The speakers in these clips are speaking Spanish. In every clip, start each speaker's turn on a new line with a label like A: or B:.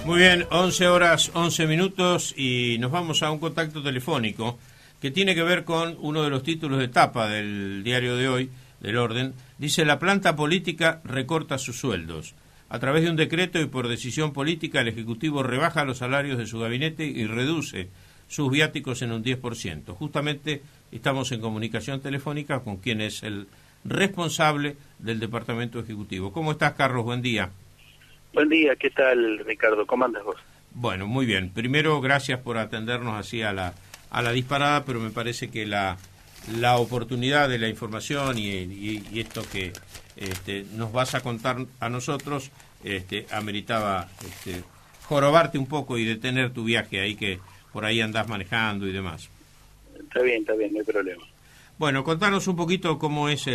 A: Muy bien, 11 horas 11 minutos y nos vamos a un contacto telefónico que tiene que ver con uno de los títulos de tapa del diario de hoy, del Orden. Dice: la planta política recorta sus sueldos. A través de un decreto y por decisión política, el Ejecutivo rebaja los salarios de su gabinete y reduce sus viáticos en un 10%. Justamente estamos en comunicación telefónica con quien es el responsable del Departamento Ejecutivo. ¿Cómo estás, Carlos? Buen día.
B: Buen día, ¿qué tal, Ricardo? ¿Cómo andas vos?
A: Bueno, muy bien. Primero, gracias por atendernos así a la disparada, pero me parece que la oportunidad de la información y esto que nos vas a contar a nosotros ameritaba jorobarte un poco y detener tu viaje ahí, que por ahí andás manejando y demás.
B: Está bien, no hay problema.
A: Bueno, contanos un poquito cuál es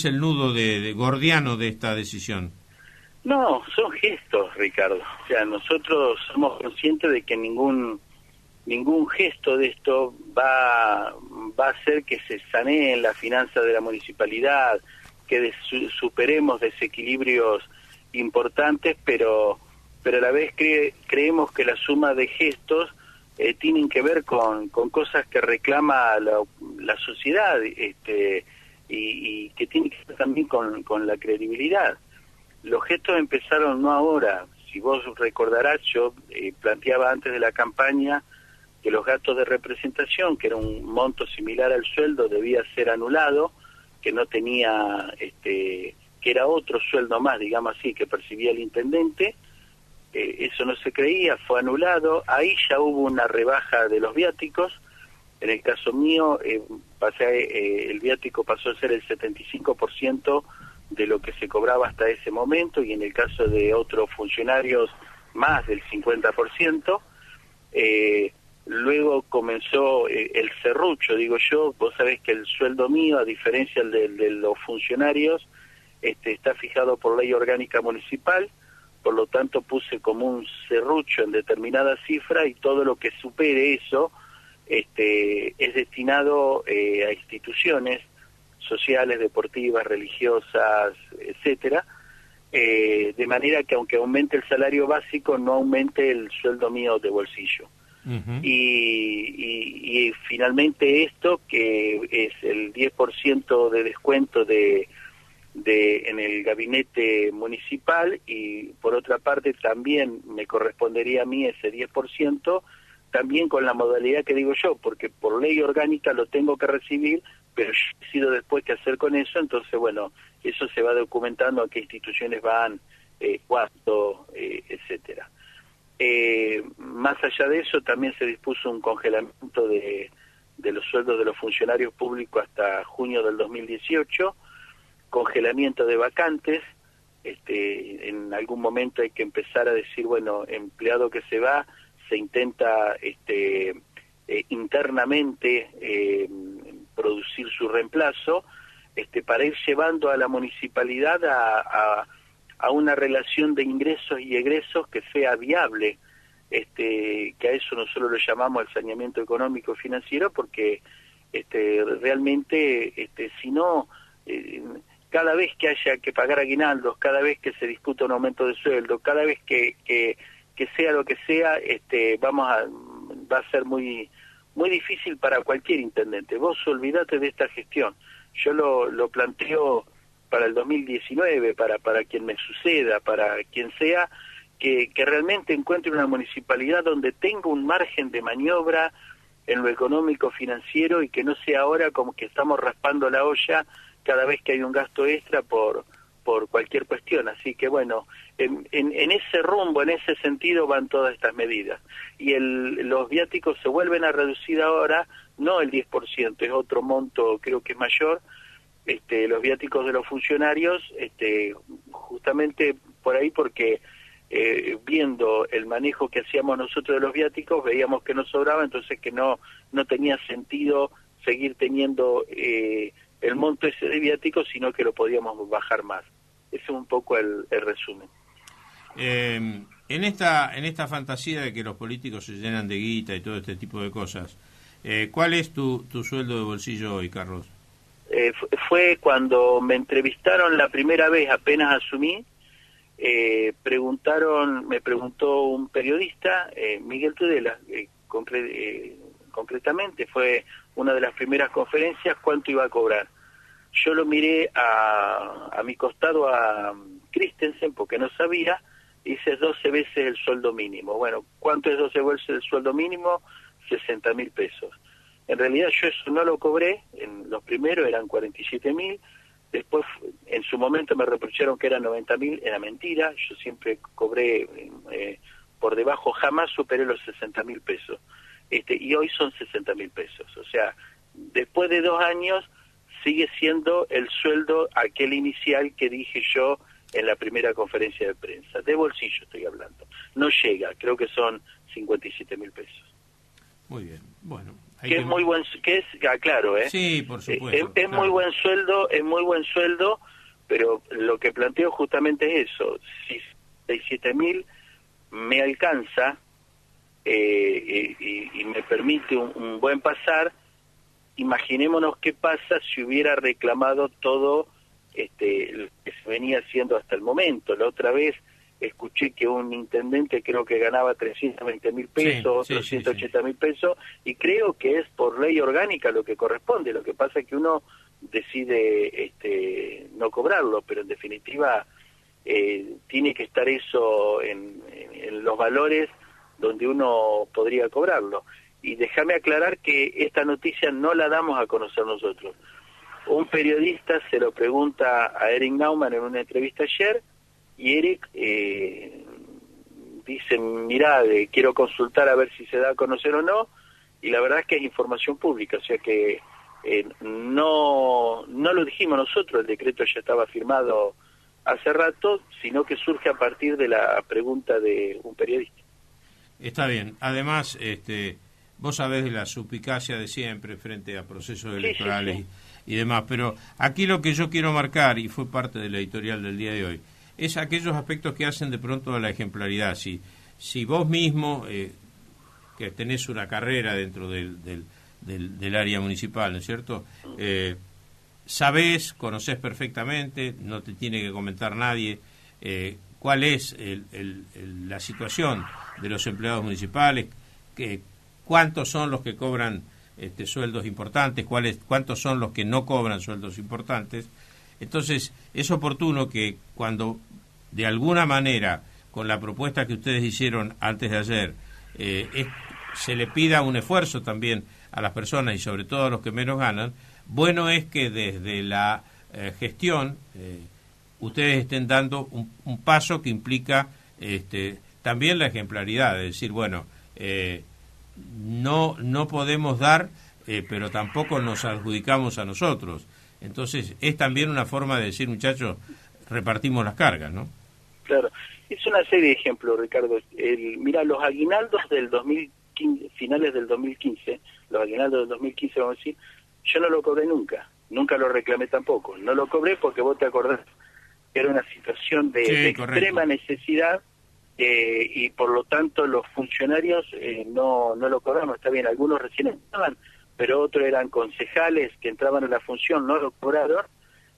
A: el nudo de gordiano de esta decisión.
B: No, son gestos, Ricardo. O sea, nosotros somos conscientes de que ningún gesto de esto va a hacer que se saneen las finanzas de la municipalidad, que superemos desequilibrios importantes, pero a la vez creemos que la suma de gestos tienen que ver con cosas que reclama la sociedad y que tienen que ver también con la credibilidad. Los gestos empezaron no ahora. Si vos recordarás, yo planteaba antes de la campaña que los gastos de representación, que era un monto similar al sueldo, debía ser anulado, que no tenía, que era otro sueldo más, digamos así, que percibía el intendente. Eso no se creía, fue anulado. Ahí ya hubo una rebaja de los viáticos. En el caso mío, el viático pasó a ser el 75% de lo que se cobraba hasta ese momento, y en el caso de otros funcionarios más del 50%. Luego comenzó el serrucho, digo yo. Vos sabés que el sueldo mío, a diferencia del de los funcionarios, está fijado por ley orgánica municipal, por lo tanto puse como un serrucho en determinada cifra, y todo lo que supere eso es destinado a instituciones sociales, deportivas, religiosas, etcétera, de manera que aunque aumente el salario básico, no aumente el sueldo mío de bolsillo. Uh-huh. Y finalmente esto, que es el 10% de descuento en el gabinete municipal, y por otra parte también me correspondería a mí ese 10%, también con la modalidad que digo yo, porque por ley orgánica lo tengo que recibir, pero yo decido después qué hacer con eso. Entonces, bueno, eso se va documentando a qué instituciones van, cuánto, etcétera. Más allá de eso, también se dispuso un congelamiento de los sueldos de los funcionarios públicos hasta junio del 2018, congelamiento de vacantes. En algún momento hay que empezar a decir, bueno, empleado que se va, se intenta internamente producir su reemplazo, para ir llevando a la municipalidad a una relación de ingresos y egresos que sea viable, que a eso nosotros lo llamamos el saneamiento económico financiero, porque realmente si no, cada vez que haya que pagar aguinaldos, cada vez que se discuta un aumento de sueldo, cada vez que sea lo que sea, va a ser muy difícil para cualquier intendente. Vos olvidate de esta gestión. Yo lo planteo para el 2019, para quien me suceda, para quien sea, que realmente encuentre una municipalidad donde tenga un margen de maniobra en lo económico financiero, y que no sea ahora como que estamos raspando la olla cada vez que hay un gasto extra por cualquier cuestión. Así que bueno, en ese rumbo, en ese sentido van todas estas medidas. Y los viáticos se vuelven a reducir ahora, no el 10%, es otro monto, creo que es mayor, los viáticos de los funcionarios, justamente por ahí, porque viendo el manejo que hacíamos nosotros de los viáticos, veíamos que nos sobraba, entonces que no tenía sentido seguir teniendo el monto ese de viáticos, sino que lo podíamos bajar más. Ese es un poco el resumen.
A: En esta fantasía de que los políticos se llenan de guita y todo este tipo de cosas, ¿cuál es tu sueldo de bolsillo hoy, Carlos?
B: Fue cuando me entrevistaron la primera vez, apenas asumí, me preguntó un periodista, Miguel Tudela, concretamente, fue una de las primeras conferencias, cuánto iba a cobrar. Yo lo miré a mi costado a Christensen, porque no sabía, hice 12 veces el sueldo mínimo. Bueno, ¿cuánto es 12 veces el sueldo mínimo? 60.000 pesos. En realidad yo eso no lo cobré, en los primeros eran 47.000, después en su momento me reprocharon que eran 90.000, era mentira, yo siempre cobré por debajo, jamás superé los 60.000 pesos. Y hoy son 60.000 pesos, o sea, después de 2 años sigue siendo el sueldo aquel inicial que dije yo en la primera conferencia de prensa, de bolsillo estoy hablando, no llega, creo que son 57.000 pesos.
A: Muy bien, bueno.
B: Que es muy buen, claro,
A: Sí, por supuesto.
B: Es muy buen sueldo, pero lo que planteo justamente es eso, si 67.000 me alcanza y me permite un buen pasar, imaginémonos qué pasa si hubiera reclamado todo lo que se venía haciendo hasta el momento. La otra vez escuché que un intendente creo que ganaba 320.000 pesos,
A: sí,
B: otros 180.000 pesos, y creo que es por ley orgánica lo que corresponde. Lo que pasa es que uno decide no cobrarlo, pero en definitiva tiene que estar eso en los valores donde uno podría cobrarlo. Y déjame aclarar que esta noticia no la damos a conocer nosotros. Un periodista se lo pregunta a Eric Naumann en una entrevista ayer, y Eric dice, mirá, quiero consultar a ver si se da a conocer o no, y la verdad es que es información pública, o sea que no lo dijimos nosotros, el decreto ya estaba firmado hace rato, sino que surge a partir de la pregunta de un periodista.
A: Está bien, además, vos sabés de la suspicacia de siempre frente a procesos electorales
B: sí.
A: Y demás, pero aquí lo que yo quiero marcar, y fue parte de la editorial del día de hoy, es aquellos aspectos que hacen de pronto a la ejemplaridad. Si vos mismo, que tenés una carrera dentro del área municipal, ¿no es cierto?, sabés, conocés perfectamente, no te tiene que comentar nadie cuál es la situación de los empleados municipales, cuántos son los que cobran sueldos importantes, cuántos son los que no cobran sueldos importantes. Entonces, es oportuno que cuando, de alguna manera, con la propuesta que ustedes hicieron antes de ayer, se le pida un esfuerzo también a las personas y sobre todo a los que menos ganan, bueno es que desde la gestión ustedes estén dando un paso que implica también la ejemplaridad, es decir, bueno, no podemos dar, pero tampoco nos adjudicamos a nosotros. Entonces, es también una forma de decir, muchachos, repartimos las cargas, ¿no?
B: Claro, es una serie de ejemplos, Ricardo. Mira, los aguinaldos del 2015, finales del 2015, los aguinaldos del 2015, vamos a decir, yo no lo cobré nunca lo reclamé tampoco. No lo cobré porque vos te acordás que era una situación de extrema necesidad y por lo tanto los funcionarios no lo cobraron. Está bien, algunos recién estaban, pero otros eran concejales que entraban en la función, no lo cobraron,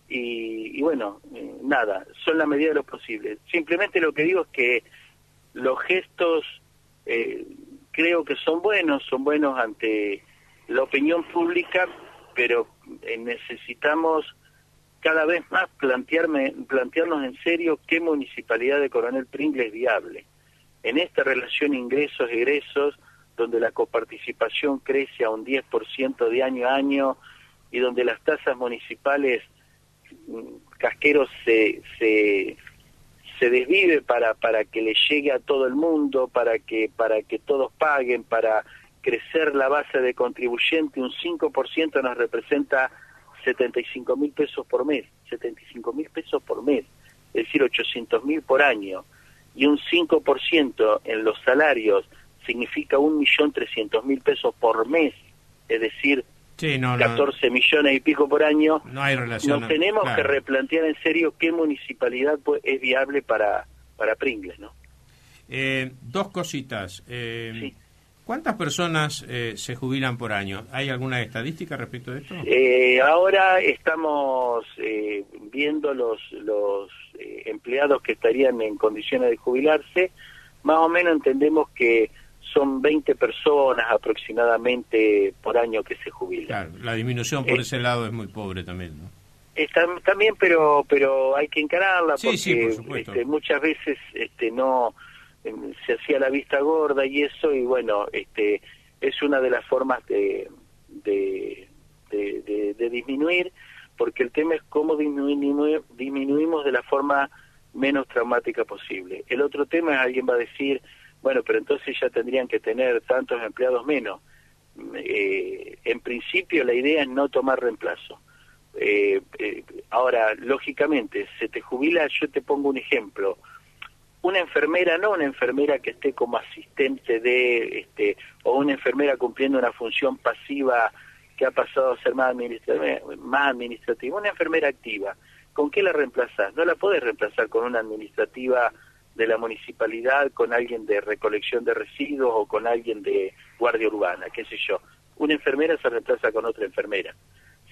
B: y bueno, nada, son la medida de lo posible. Simplemente lo que digo es que los gestos creo que son buenos ante la opinión pública, pero necesitamos cada vez más plantearnos en serio qué municipalidad de Coronel Pringles es viable. En esta relación ingresos-egresos, donde la coparticipación crece a un 10% de año a año y donde las tasas municipales casqueros se desvive para que le llegue a todo el mundo, para que todos paguen, para crecer la base de contribuyente, un 5% nos representa 75.000 pesos por mes, 75.000 pesos por mes, es decir, 800.000 por año, y un 5% en los salarios significa 1.300.000 pesos por mes, es decir, 14 millones y pico por año.
A: No hay relación.
B: Nos tenemos que replantear en serio qué municipalidad es viable para Pringles, ¿no?
A: Dos cositas.
B: Sí.
A: ¿Cuántas personas se jubilan por año? ¿Hay alguna estadística respecto de esto?
B: Ahora estamos viendo los empleados que estarían en condiciones de jubilarse. Más o menos entendemos que son 20 personas aproximadamente por año que se jubilan.
A: Claro, la disminución por ese lado es muy pobre también, ¿no?
B: También, pero hay que encararla porque
A: sí, por supuesto.
B: Muchas veces no se hacía la vista gorda y eso, y bueno, es una de las formas de disminuir, porque el tema es cómo disminuimos de la forma menos traumática posible. El otro tema es, alguien va a decir, bueno, pero entonces ya tendrían que tener tantos empleados menos. En principio la idea es no tomar reemplazo. Ahora, lógicamente, se te jubila, yo te pongo un ejemplo, una enfermera, no una enfermera que esté como asistente o una enfermera cumpliendo una función pasiva que ha pasado a ser más administrativa, una enfermera activa, ¿con qué la reemplazás? No la podés reemplazar con una administrativa de la municipalidad, con alguien de recolección de residuos o con alguien de guardia urbana, qué sé yo. Una enfermera se reemplaza con otra enfermera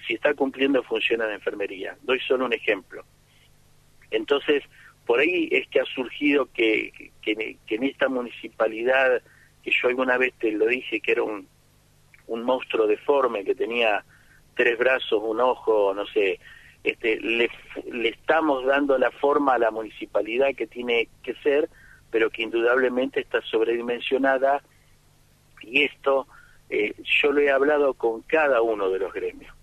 B: si está cumpliendo funciones de enfermería. Doy solo un ejemplo. Entonces, por ahí es que ha surgido que en esta municipalidad, que yo alguna vez te lo dije, que era un monstruo deforme, que tenía 3 brazos, un ojo, no sé, le estamos dando la forma a la municipalidad que tiene que ser, pero que indudablemente está sobredimensionada, y esto yo lo he hablado con cada uno de los gremios,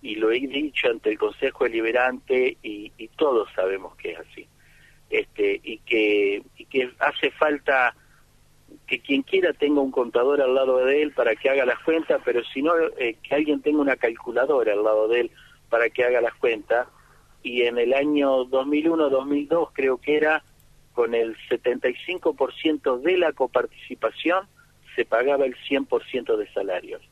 B: y lo he dicho ante el Consejo Deliberante, y todos sabemos que es así. Y que hace falta que quien quiera tenga un contador al lado de él para que haga las cuentas, pero si no, que alguien tenga una calculadora al lado de él para que haga las cuentas. Y en el año 2001-2002 creo que era, con el 75% de la coparticipación se pagaba el 100% de salarios.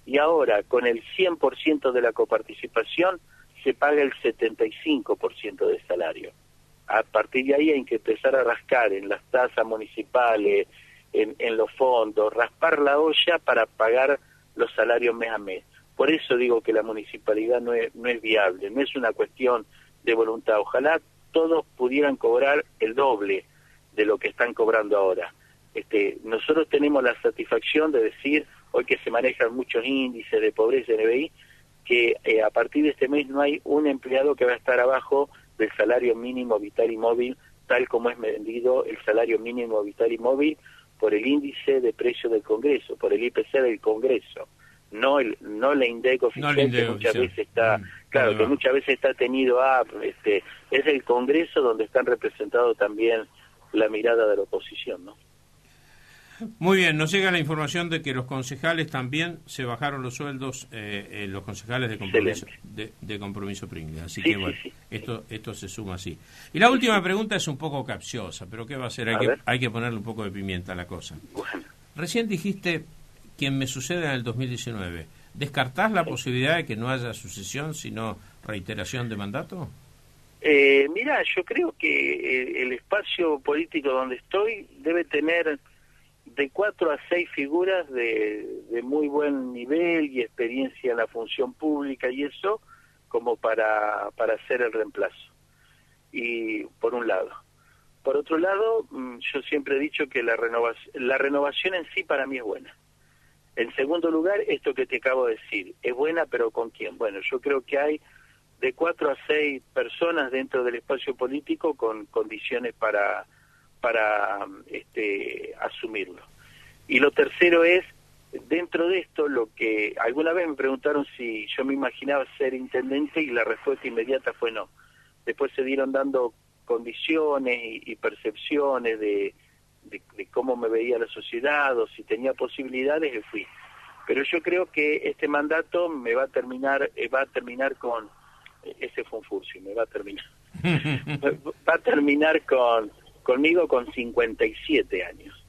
B: Y ahora, con el 100% de la coparticipación se paga el 75% de salario. A partir de ahí hay que empezar a rascar en las tasas municipales, en los fondos, raspar la olla para pagar los salarios mes a mes. Por eso digo que la municipalidad no es viable, no es una cuestión de voluntad. Ojalá todos pudieran cobrar el doble de lo que están cobrando ahora. Nosotros tenemos la satisfacción de decir, hoy que se manejan muchos índices de pobreza en NBI, que a partir de este mes no hay un empleado que va a estar abajo del salario mínimo vital y móvil, tal como es medido el salario mínimo vital y móvil por el índice de precios del Congreso, por el IPC del Congreso, no la INDEC oficial, que muchas veces está, claro, que muchas veces está tenido es el Congreso donde están representados también la mirada de la oposición, ¿no?
A: Muy bien, nos llega la información de que los concejales también se bajaron los sueldos, los concejales de Compromiso Pringles, así que bueno, sí. Esto se suma así. Y la última pregunta es un poco capciosa, pero ¿qué va a hacer? Hay que ponerle un poco de pimienta a la cosa. Bueno. Recién dijiste, quien me suceda en el 2019, ¿descartás la posibilidad de que no haya sucesión, sino reiteración de mandato?
B: Mirá, yo creo que el espacio político donde estoy debe tener de 4 a 6 figuras de muy buen nivel y experiencia en la función pública y eso, como para hacer el reemplazo. Y por un lado. Por otro lado, yo siempre he dicho que la renovación en sí para mí es buena. En segundo lugar, esto que te acabo de decir, es buena, pero ¿con quién? Bueno, yo creo que hay de 4 a 6 personas dentro del espacio político con condiciones para asumirlo. Y lo tercero es, dentro de esto, lo que alguna vez me preguntaron si yo me imaginaba ser intendente y la respuesta inmediata fue no. Después se dieron dando condiciones y percepciones de cómo me veía la sociedad o si tenía posibilidades, y fui. Pero yo creo que este mandato me va a terminar con ese Funfurcio, me va a terminar. Va a terminar conmigo con 57 años.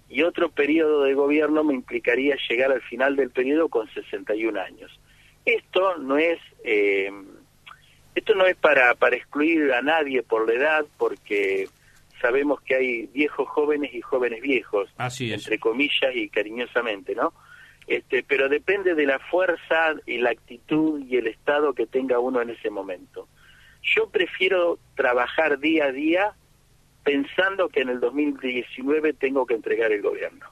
B: Y otro periodo de gobierno me implicaría llegar al final del periodo con 61 años. Esto no es para excluir a nadie por la edad, porque sabemos que hay viejos jóvenes y jóvenes viejos,
A: Así es.
B: entre comillas y cariñosamente, ¿no? Pero depende de la fuerza y la actitud y el estado que tenga uno en ese momento. Yo prefiero trabajar día a día pensando que en el 2019 tengo que entregar el gobierno,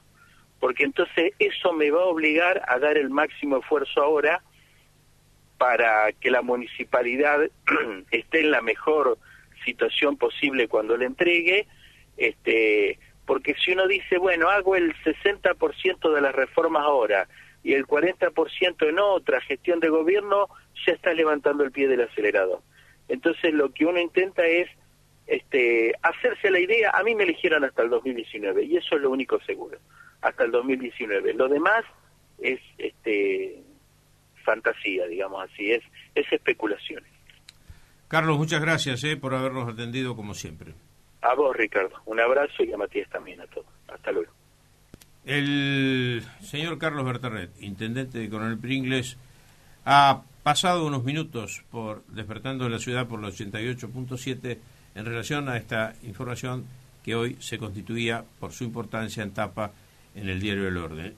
B: porque entonces eso me va a obligar a dar el máximo esfuerzo ahora para que la municipalidad esté en la mejor situación posible cuando le entregue, porque si uno dice, bueno, hago el 60% de las reformas ahora y el 40% en otra gestión de gobierno, ya está levantando el pie del acelerador. Entonces lo que uno intenta es hacerse la idea. A mí me eligieron hasta el 2019 y eso es lo único seguro, hasta el 2019. Lo demás es fantasía, digamos así, es especulaciones.
A: Carlos, muchas gracias por habernos atendido como siempre.
B: A vos, Ricardo, un abrazo, y a Matías también, a todos. Hasta luego.
A: El señor Carlos Berterret, intendente de Coronel Pringles, ha pasado unos minutos por Despertando de la Ciudad por la 88.7 en relación a esta información que hoy se constituía por su importancia en tapa en el Diario del Orden.